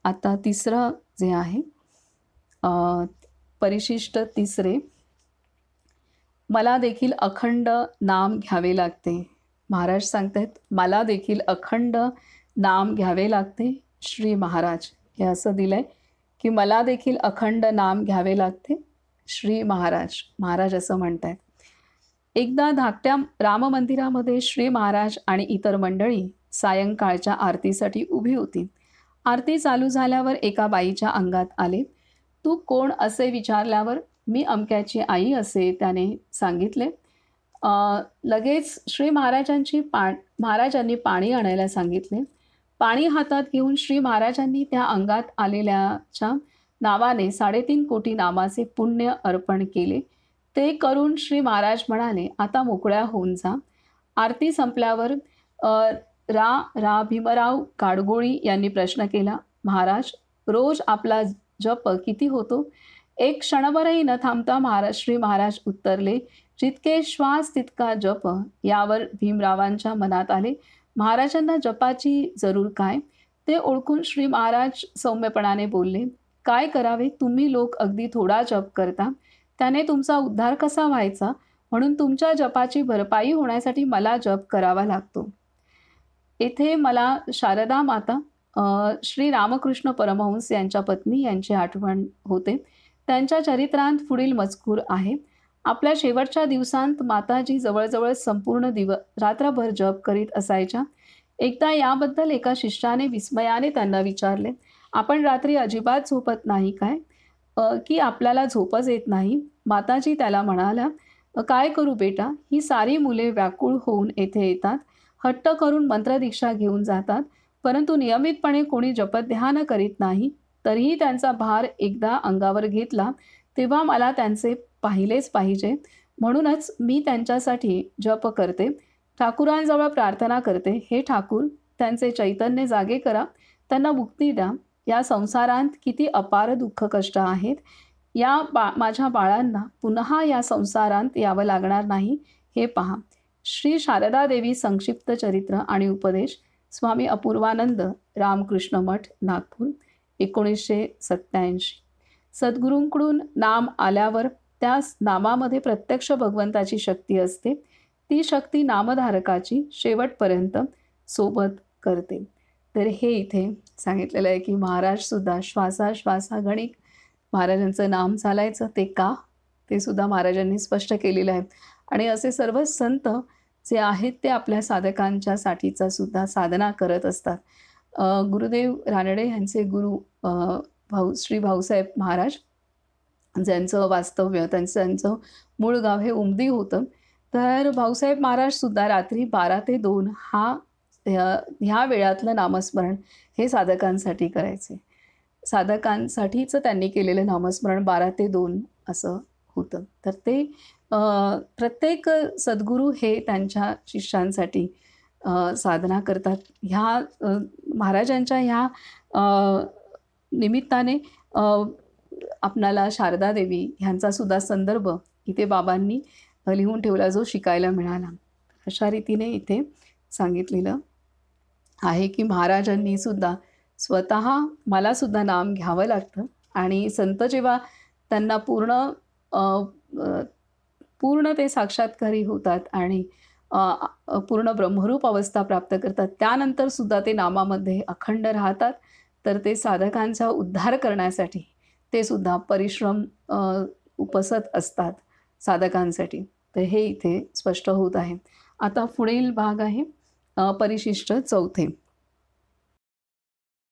आता तिसरं जे आहे परिशिष्ट तिसरे, मला देखील अखंड नाम घ्यावे लागते. महाराज सांगतायत, मला देखील अखंड नाम घ्यावे लागते श्री महाराज. हे असं दिलंय की मला देखील अखंड नाम घ्यावे लागते श्री महाराज. महाराज असं म्हणतायत. एकदा धाकट्या राम मंदिरामध्ये श्री महाराज आणि इतर मंडळी सायंकाळच्या आरतीसाठी उभी होती. आरती चालू झाल्यावर एका बाईच्या अंगात आले. तू कोण असे विचारल्यावर मी अमक्याची आई असे त्याने सांगितले. लगेच श्री महाराजांनी पाणी आणायला सांगितले. पाणी हातात घेऊन श्री महाराजांनी त्या अंगात आलेल्याच्या नावाने 3.5 कोटी नामाचे पुण्य अर्पण केले. ते करून श्री महाराज म्हणाले, आता मोकळ्या होऊन जा. आरती संपल्यावर रा भीमराव काडगोळी यांनी प्रश्न केला, महाराज रोज आपला जप किती होतो? एक क्षणभरही न थांबता श्री महाराज उत्तरले, जितके श्वास तितका जप. यावर भीमरावांच्या मनात आले, महाराजांना जपाची जरूर काय? ते ओळखून श्री महाराज सौम्यपणाने बोलले, काय करावे? तुम्ही लोक अगदी थोडा जप करता, त्याने तुमचा उद्धार कसा व्हायचा? म्हणून तुमच्या जपाची भरपाई होण्यासाठी मला जप करावा लागतो. येथे मला शारदा माता, श्री रामकृष्ण परमहंस यांच्या पत्नी यांची आठवण होते. त्यांच्या चरित्रांत पुढील मजकूर आहे. आपल्या शेवटच्या दिवसांत माताजी जवळजवळ संपूर्ण रात्रभर जप करीत असायच्या. एकदा याबद्दल एका शिष्याने विस्मयाने त्यांना विचारले, आपण रात्री अजिबात झोपत नाही काय? की आपल्याला झोपच येत नाही? माताजी त्याला म्हणाल्या, काय करू बेटा, ही सारी मुले व्याकुळ होऊन येथे येतात, हट्ट करून मंत्रदीक्षा घेऊन जातात, परंतु नियमितपणे कोणी जपध्यान करीत नाही. तरीही त्यांचा भार एकदा अंगावर घेतला तेव्हा मला त्यांचे पाहिलेच पाहिजे. म्हणूनच मी त्यांच्यासाठी जप करते, ठाकुरांजवळ प्रार्थना करते, हे ठाकूर त्यांचे चैतन्य जागे करा, त्यांना मुक्ती द्या. या संसारात किती अपार दुःख कष्ट आहेत. माझ्या बाळांना पुन्हा या संसारात यावं लागणार नाही हे पहा. श्री शारदा देवी संक्षिप्त चरित्र आणि उपदेश, स्वामी अपूर्वानंद, रामकृष्ण मठ, नागपूर, 1987. सद्गुरूंकडून नाम आल्यावर त्या नामामध्ये प्रत्यक्ष भगवंताची शक्ती असते. ती शक्ती नामधारकाची शेवटपर्यंत सोबत करते. तर हे इथे सांगितलेलं आहे की महाराजसुद्धा श्वासाश्वासागणिक महाराजांचं नाम चालायचं. ते का, ते सुद्धा महाराजांनी स्पष्ट केलेलं आहे. आणि असे सर्व संत जे आहेत ते आपल्या साधकांच्या साठीचा सुद्धा साधना करत असतात. गुरुदेव रानडे यांचे गुरु श्री भाऊसाहेब महाराज, ज्यांचं वास्तव्य त्यांचं मूळ गाव हे उमदी होतं. तर भाऊसाहेब महाराजसुद्धा रात्री 12 ते 2 ह्या वेळातलं नामस्मरण हे साधकांसाठी करायचे. साधकांसाठीचं त्यांनी केलेलं नामस्मरण 12 ते 2 असं होतं. तर ते प्रत्येक सद्गुरू हे त्यांच्या शिष्यांसाठी साधना करतात. ह्या महाराजांच्या ह्या निमित्ताने आपणाला शारदा देवी ह्यांचा सुद्धा संदर्भ इथे बाबांनी लिहून ठेवला, जो शिकायला मिळाला. अशा रीतीने इथे सांगितलेलं आहे की महाराजांनी सुद्धा स्वतः मला सुद्धा नाम घ्यावं लागतं. आणि संत जेव्हा त्यांना पूर्ण ते साक्षात्कारी होतात आणि पूर्ण ब्रह्मरूप अवस्था प्राप्त करतात, त्यानंतर सुद्धा ते नामामध्ये अखंड राहतात. तर ते साधकांचा उद्धार करण्यासाठी ते सुद्धा परिश्रम उपसत असतात साधकांसाठी. तर हे इथे स्पष्ट होत आहे. आता पुढील भाग आहे परिशिष्ट चौथे.